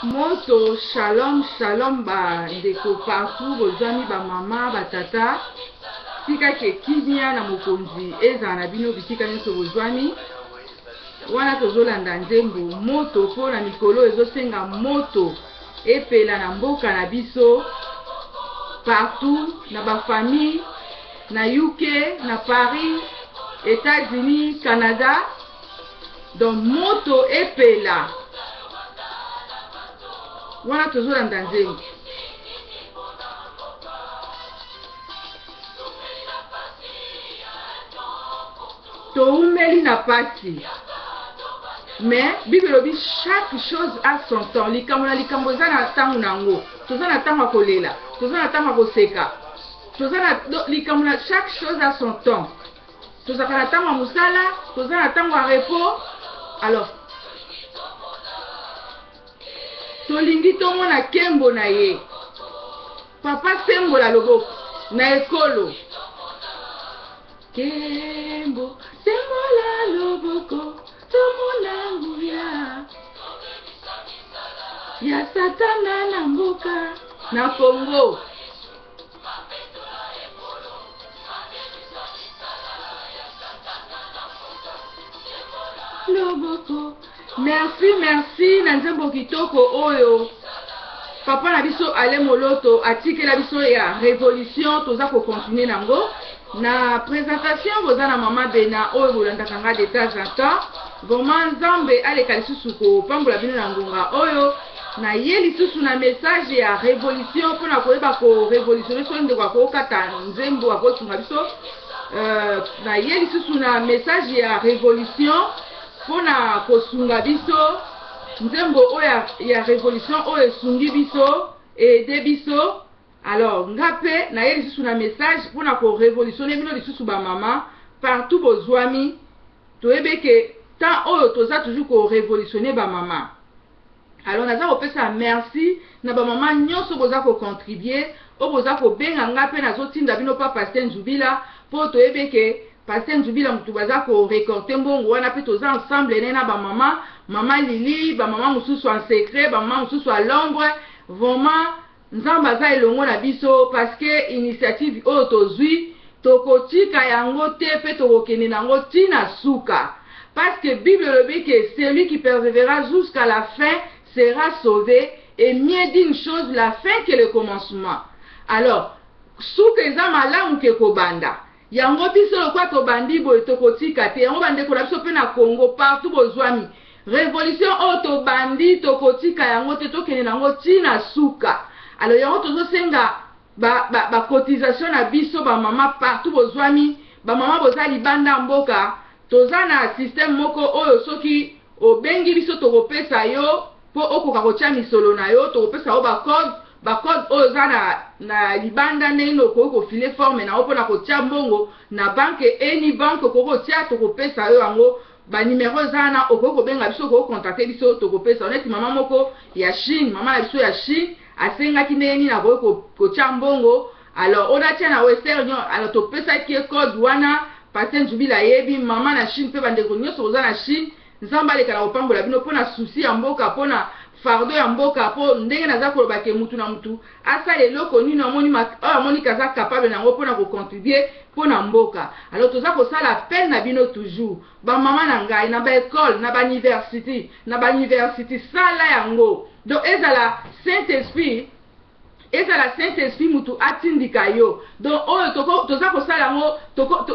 Moto shalom shalom ba ndeko partout bozami ba mama ba tata tika ke kimia na mokonzi eza na bino bitika nyonso bozwami wana tozolanda nzembo moto po na mikolo ezosenga moto epela na mboka na biso partout na ba famille na UK na Paris États-Unis Canada donc moto epela wana tozolanda nzembo toumeli na pasi mais Bible lobi chaque chose a son temps likambo na likambo za na tangu nango toza na tango kolela toza na tango koseka toza na likambo na chaque chose a son temps toza na tango musala toza na tango a repos alors tolingi tomona kembo na ye papa sembola loboko na ekolo kembo sembola loboko tomona nguya ya satana na mboka na Congo loboko. Merci na nzembo kitoko oyo papa na biso ale moloto atikela biso ya révolution toza ko continuer nango na présentation boza na mama Bena oyo bolandaka nga de temps en temps vraiment nzambe aleka lisusu ko pambola bino na ngonga oyo na ye lisusu na message ya révolution mpona koyeba ko révolutionner so ndeko akokata nzembo akosunga biso na ye lisusu na message ya révolution pona kosunga biso nzembo oya ya révolution oyo esungi biso ede biso alors ngape na ye lisusu na message pona ko révolutionner bino lisusu ba mama partout bozwami toyebeke tant oyo toza toujours ko révolutionner ba mama alors naza kopesa merci na ba mama nyonso boza ko contribuer o boza ko benga ngape nazotinda bino pa Pasteur Nzubila po toyebeke Pasteur Nzubila mutu baza ko récolter mbongo wana pe toza ensemble na ba mama mama Lili ba mama mususu en secret ba mama mususu à l'ombre vraiment nzamba za elongo na biso parce que initiative oyo tozwi tokotika yango te pe tokokende nango tina suka parce que Bible lobi que celui qui persévérera jusqu'à la fin sera sauvé et mieux d'une chose la fin que le commencement. Alors suka eza malamu ke kobanda yango biso lokwa tobandi boye tokotika te yango bandeko na biso pe na Congo partout bozwami révolution oyo tobandi tokotika yango te tokende nango tina suka. Alors yango tozosenga ba cotisation na biso ba mama partout bozwami ba mama boza libanda mboka toza na système moko oyo soki obengi biso tokopesa yo po okoka kotia misolo na yo tokopesa yo ba code oyo za na libanda ndenge okoki kofile forme na yo mpona kotia mbongo na banke eni banke okoki kotia tokopesa yo yango ba numéro zana okoki kobenga biso okoki contacter biso tokopesa oneti mama moko ya Chine mama na biso ya Chine asengaki ndenge nini akoki kotia mbongo alors onatia na Western Union alors topesaki ye code wana Pasteur Nzubila yebi mama na Chine mpe bandeko nyonso koza na Chine nzambe aleka na kopambola bino mpona susi ya mboka mpona fardo ya mboka po ndenge naza koloba ke mutu na mutu asala eloko nini amoni kaza capable nango mpona kocontribue mpona mboka. Alors toza kosala appel na bino toujours bamama na ngai na baekole na bauniversité sala yango donc ezala Saint-Esprit mutu atindika yo donc oyo toza kosala yango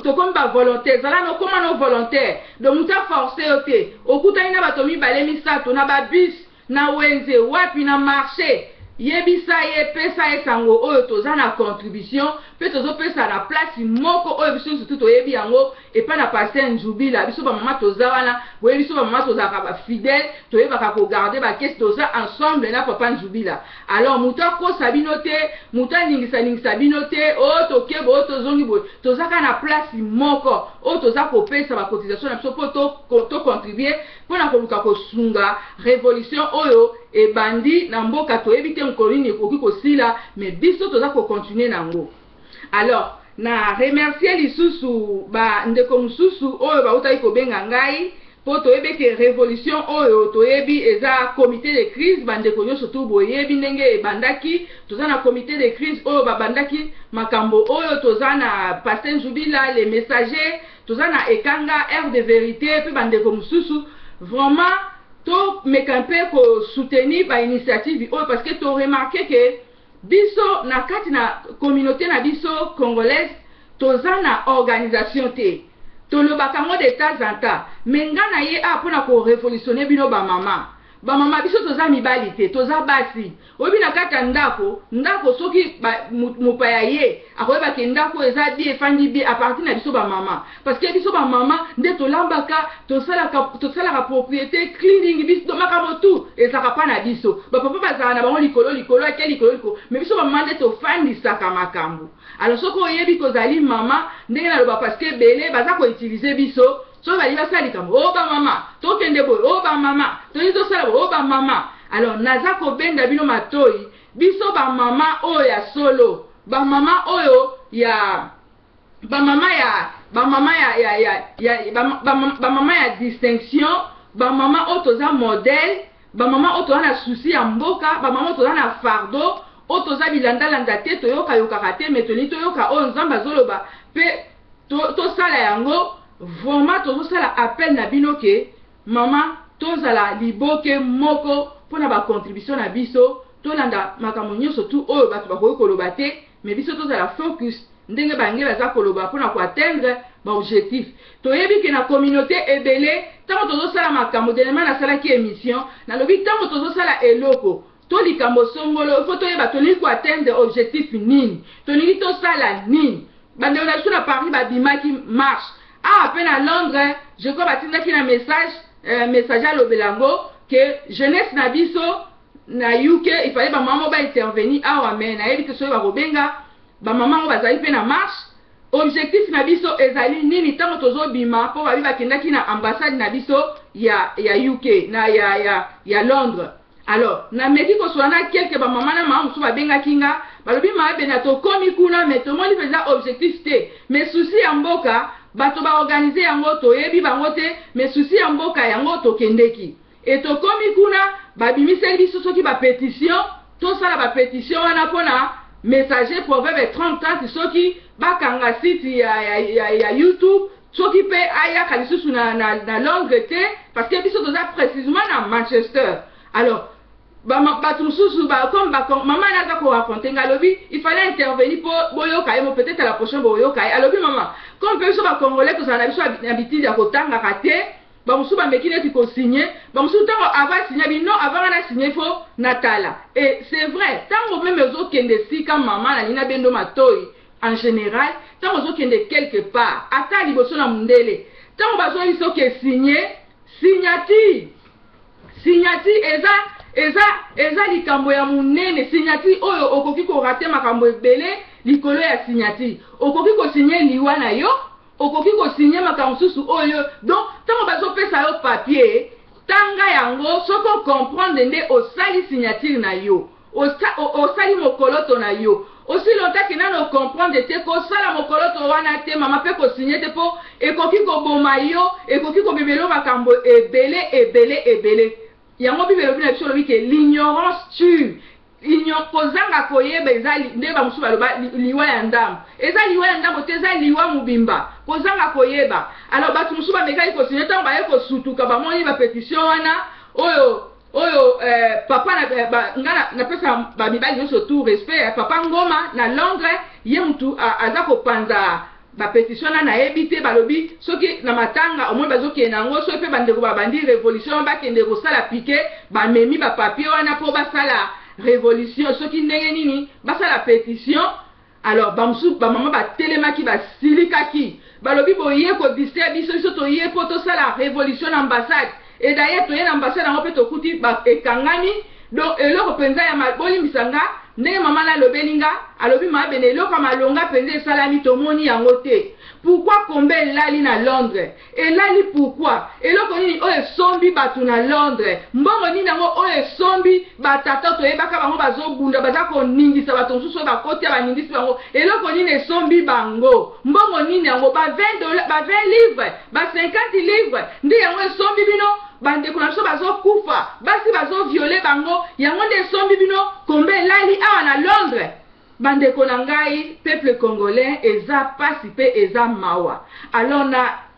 tokomi ba volontaire ezala nokoma no volontaire donc mutu aforce yo te okutani na bato mibale misato na babus na wenze wapi na marché yebisa ye pesa ye sango oyo toza na contribution pe tozopesa na place moko oyo biso surtout toyebi yango epa na Pasteur Nzubila biso ba mama toza wana boye biso ba mama tozaka ba fidèle toyebaka ko garder ba kesi toza ensemble na papa Nzubila. Alors mutu akosa bino te mutu alingisa bino te oyo tokebo oyo tozongi boye tozaka na place moko oyo toza kopesa ba cotisation na biso po to contribuer mpona koluka kosunga révolution oyo ebandi na mboka toyebi te mokolo nini ekoki kosila mais biso toza kocontinue nango. Alors na remercier lisusu ba ndeko mususu oyo bautaki kobenga ngai pour toyebi que révolution oyo toyebi eza comité de crise bandeko nyonso tu boyebi ndenge ebandaki toza na comité de crise oyo babandaki makambo oyo toza na Pasteur Nzubila les messagers toza na Ekanga air de vérité pe bandeko mususu vraiment to mekampe ko soutenir ba initiative oyo parce que to remarqué que biso na kati na communauté na biso congolaise toza na organisation te tolobaka ngo de temps en temps mais nga na ye apona ko révolutionner bino ba mama biso toza mibali te toza basi obi na kati ya ndako soki mopaya ye akoyeba ke ndako eza bi efandi bi a partir na biso ba mama parce que biso ba mama nde tolambaka tosalaka propriété cleaning biso makambo tu ezaka pa na biso bapapa bazala na bango likolo ake likolo mais biso ba mama nde tofandisaka makambo alors soki oyebi kozali mama ndenge naloba parce que ebele baza koutilize biso so bali basali kambo o ba mama tokende boy o ba mama toyi tosala o ba mama alors naza kobenda bino matoi biso ba mama oyo ya solo ba mama oyo ya ba mama ya distinction ba mama oyo toza modèle ba mama oyo toza na souci ya mboka ba mama oyo toza na fardeau oyo toza bilandalanda te toyoka te mais toyoka oyo nzambe azoloba pe tosala yango vraiment tozosala appel na bino ke mama tozala liboke moko pona ba contribution na biso tolanda makambo nyonso tu oyo bato bakoki koloba te mais biso tozala focus ndenge bange baza koloba pona ko atteindre ba objectif toyebi ke na communauté ebele tango tozosala makambo delema nasalaki émission nalobi tango tozosala eloko to likambo songolo faut toyeba tolingi ko atteindre objectif nini tolingi tosala nini bandeko na biso na Paris babimaki marche peine à Londres, je crois que un message à l'Obelango que jeunesse nabiso na UK il fallait ba maman ba intervenir mais na yebi que so ba robenga ba maman ba zali pe na marche objectif nabiso ezali nini tango tozo bima po ba biba kendaki na ambassade nabiso ya UK na ya Londres alors na meki ko soana quelques ba maman na maman so ba benga kinga balobi ma bena to komi kuna mais to moni faisait objectif te mais souci ya mboka bato ba organiser yango toyebi bango te mais souci ya mboka yango tokendeki et tokomi kuna babimiseli biso soki ba pétition tosala ba pétition wana pona messager proverbe 30 soki bakanga site ya YouTube soki pe ayaka lisusu na Londres te parce que biso toza précisément na Manchester alors bato mususu comme maman naza ko raconter ngalobi il fallait intervenir pour boyoka et peut-être à la prochaine boyoka alobi maman comme peu so ba congolais to sana biso habitude ya kotanga kate ba musu ba mekine ti ko signer ba musu tango avant signer bi non avant na signer fo natala et c'est vrai tango même zo kende sika maman na nina bendo matoi en général tango zo kende quelque part ata liboso na mundele tango ba zo iso ke signer signati eza likambo ya munene signati oyo okoki ko rate makambo ebele likolo ya signati okoki ko signer liwa na yo okoki ko signer makambo susu oyo donc tango bazo pesa yo papier tanga yango soko comprendre nde osali signature na yo osali mokoloto na yo aussi longtemps que nano comprendre te ko sala mokoloto wana te mama pe ko signer te po ekoki ko boma yo ekoki ko bibelo makambo ebele yango bibelo bina biso lobi ke l'ignorance tue kozanga koyeba ezali nde ba musu baloba liwa ya ndambo eza liwa ya ndambo te eza liwa mubimba kozanga koyeba alors batu musu bamekaki kosigner ntango baye kosutuka bamoni bapétition wana oyo papa na pesa bamibali nyonso tout respect papa Ngoma na Londres ye mutu aza kopanza bapétition na yebi te balobi soki na matanga omoi bazokende yango soki mpe bandeko babandi révolution bakende kosala pike bamemi bapapier wana mpo basala révolution soki ndenge nini basala pétition alors bamusu bamama batelemaki basilikaki balobi boye kodistre biso toye mpo tosala révolution na ambassade et d'ailleurs toye na ambassade yango mpe tokuti ekangami donc eloko mpenza ya bolimbisanga ndenge mama na lobelinga alobi ma benelo kama longa penze salami tomoni yango te. Pourquoi Kombe elali na Londres? Elali pourquoi? Eloko nini oyo sombi batu na Londres? Mbongo nini yango oyo sombi batata toyebaka bango bazobunda baza koningisa bato mosusu bakoti ya baningisi bango. Eloko nini sombi bango? Mbongo nini yango ba 20 livres, ba 50 livres. Ndi yango sombi bino bandeko na biso bazokufa, basi bazoviole bango. Yango nde sombi bino Kombe elali awa na Londres. Bandeko na ngai, peuple congolais, eza pasi pe eza mawa. Alors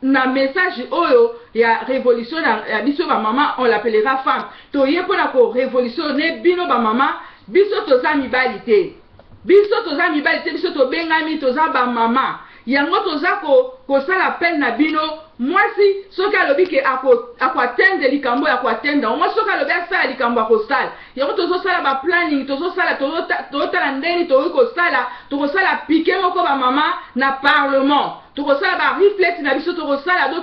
na message oyo ya révolution ya biso ba mama, on l'appellera femme. Toye pona ko révolutionner bino ba mama, biso toza mibali te. Biso toza mibali te, biso to bengami toza ba mama. Yango toza ko sala peine na bino. Mwasi soki alobi ke akwatende likambo ya kwatenda, mwasi soki alobi asala likambo ya kosala. Yango tozosala ba planning, tozosala tozotala ndeni tokosala pike moko ba mama na parlement. Tokosala ba reflect na biso tokosala do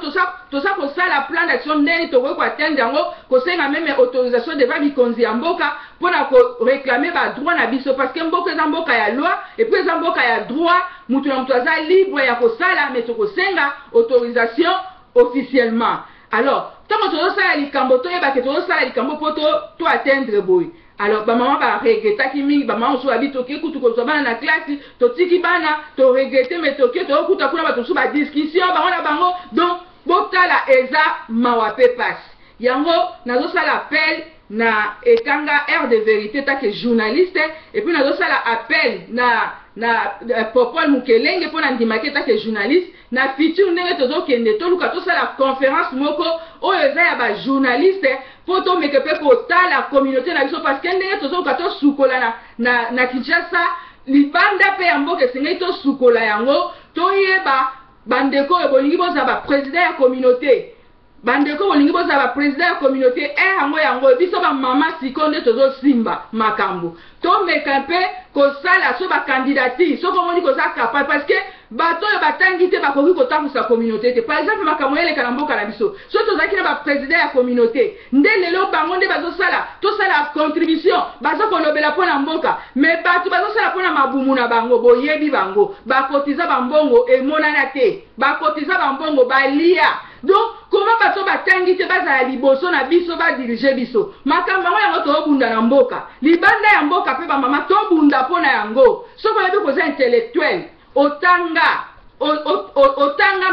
tosa kosala plan d'action ndeni tokoki kwatenda yango kosenga meme autorisation devant mikonzi ya mboka pona ko réclamer ba droit na biso parce que mboka eza mboka ya loi et puis eza mboka ya droit, mutu na mutu aza libre ya kosala mais tokosenga autorisation officiellement. Alors, tant que tu as les cambo, tu as les cambo pour to atteindre boy. Alors, ba maman ba regretta ki mingi, ba maman so habite ok kutu ko so bana na classe, to tiki bana, to regretter mais to ke to kuta kuna ba to so ba discussion, ba wana bango, donc botala eza mawape passe. Yango nazo sala appel na ekanga air de vérité ta que journaliste et puis nazo sala appel na Popol Mukelenge pour ndimake ta que journaliste na futur ndenge tozo kende to luka to sala conférence moko oyo eza ya ba journaliste pour to meke pe ko ta la communauté na biso parce que ndenge tozo ka to sukola na Kinshasa libanda pe amboke sengai to sukola yango to yeba bandeko bolingi boza ba président ya communauté. Bandeko bolingi boza ba président ya communauté yango biso ba mama sikonde tozo simba makambo to mekampe ko sala so ba candidature so ko moni ko za capable parce que bato yo batangi te bakoki ko tamusa communauté te. Par exemple makambo ele kana mboka na biso so tozaki na ba président ya communauté nde lelo bango nde bazo sala to sala contribution bazo ko lobela pona mboka mais bato bazo sala pona mabumu na bango boyebi bango bakotiza bambongo emonana te bakotiza bambongo balia. Donc, comment bato batangi te bazala liboso na biso ba diriger biso makambo yango to bunda na mboka libanda ya mboka pe ba mama to bunda pona yango soko yebi ko za intellectuel otanga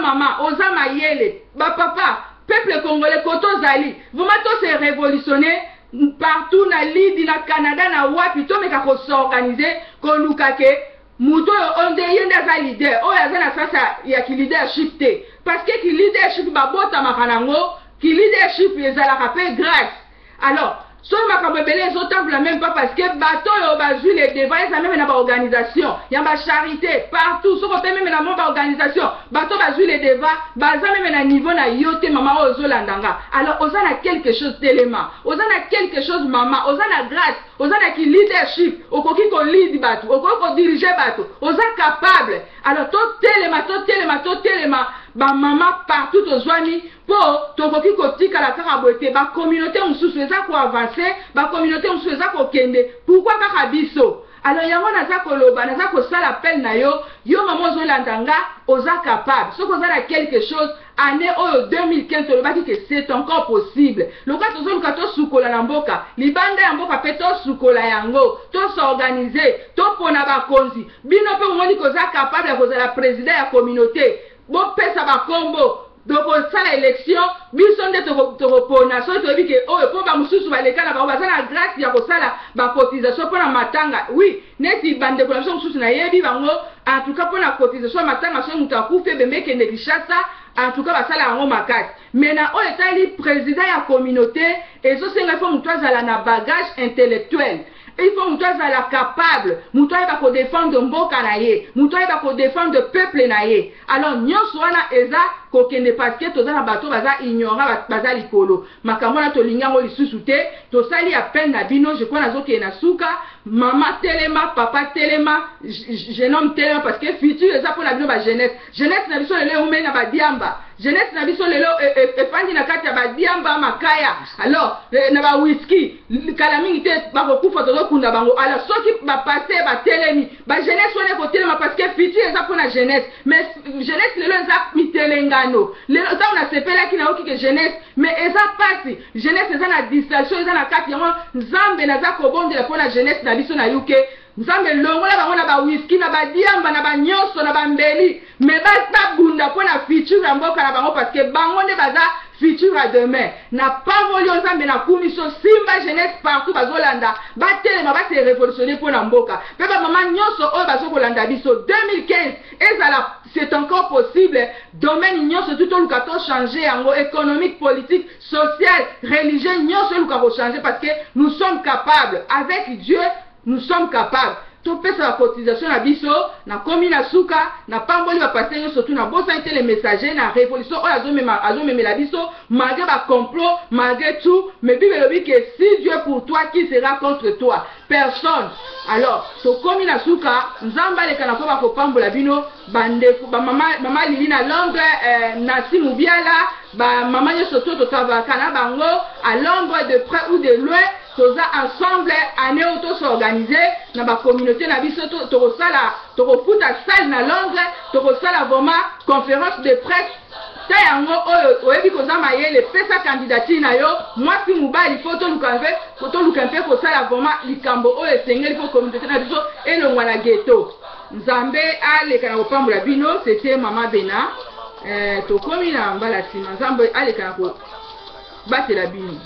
mama oza mayele ba papa peuple congolais koto zali vraiment to se révolutionner partout na lidi na Canada na wapi to meka ko s'organiser ko lukake muto onde yenda za leader o ya za na sasa ya ki leadership te parce que ki leadership ba bota makanango ki leadership ezala ka pe grâce. Alors so makambo belé zo temple même pas parce que bato yo bazui les devant ça même na ba organisation ya ba charité partout so ko pe même na mo ba organisation bato bazui les devant baza même na niveau na yote mama ozo landanga. Alors oza na quelque chose d'élément oza na quelque chose mama oza na grâce oza na ki leadership okoki ko lead bato okoki ko diriger bato oza capable. Alors to telema ba mama partout ozwani po tokoki kotika la kaka bote ba communauté mususu eza ko avancer ba communauté mususu eza ko kende pourquoi kaka biso. Alors yango naza koloba naza ko sala appel na yo mama ozolandanga oza capable soko oza na quelque chose année oyo 2015 tolobaki que c'est encore possible loka tozoluka to sukola na mboka libanda ya mboka pe to sukola yango to s'organiser to pona bakonzi bino pe omoni koza capable ya kozala président ya communauté bo pesa bakombo donc sala élection biso nde tokopona so toyebi ke oyo po bamosusu baleka na bango baza na grâce ya kosala bacotisation mpona matanga. Oui neti bandeko na biso mosusu nayebi bango en tout cas mpona cotisation matanga so moto akufi ebembe ekende Kinshasa en tout cas basala yango makasi mais na oyo etali président ya communauté ezosenga ifo moto azala na bagage intellectuel. Il faut que tu capable, que tu ko défendre mboka na ye, que tu ko défendre peuple na ye. Alors nyonso wana eza kokende parce que toza na bato baza ignorant baza likolo makambo na tolinga ngo lisusu te tosali à peine na bino je crois nazokende na suka mama telema papa telema jeune homme telema parce que futur eza pour la bino ba jeunesse na biso lelo umeli na badiamba jeunesse na biso lelo efandi na kati ya badiamba makaya alors na ba whisky kala mingi te bakokufa tozokunda bango alors soki bapase batelemi ba jeunesse wana kotelema parce que futur eza pour la jeunesse mais jeunesse lelo eza mitelengano lelo ça on a sepelaki na oki que jeunesse mais eza pasi jeunesse eza na distraction eza na kati yango nzambe naza kobondela pour la jeunesse na biso na yuke nzambe longola bango na ba whisky na badiamba na banyonso na bambeli mais babunda mpo na futur ya mboka na bango parce que bango nde baza futur à demain na pavoli nzambe na kumiso simba jeunesse partout bazolanda batelema base révolutionner mpo na mboka mpe bamama nyonso oyo bazokolanda biso 2015 ezala c'est encore possible domaine nyonso tout oluka to changer yango économique politique social religieux nyonso oluka kochanger parce que nous sommes capables avec Dieu nous sommes capables topesa la cotisation na biso na komi na suka na pamboli bapasteur nyonso surtout na bosani te les messagers na révolution oyo azomemela biso malgré complot malgré tout mais Bible elobi que si Dieu pour toi qui sera contre toi personne alors tokomi na suka nzambe aleka na mpo bakopambola bino bandeko mama lili na Londres Nasi Mubiala bamama nyonso to totavalaka na bango à Londres de près ou de loin toza ensemble année oyo tosorganize na bacommunauté na biso tokofuta salle na Londres tokosala vraiment conférence de presse ta yango oyo oyebi koza mayele pesa candidature na yo mwasi mobali fo toluka mpe kosala vraiment likambo oyo esengeli mpo communauté na biso elongwa na ghetto nzambe aleka na kopambola bino c'était mama Bena tokomi na mbala nsima nzambe aleka na kobatela bino.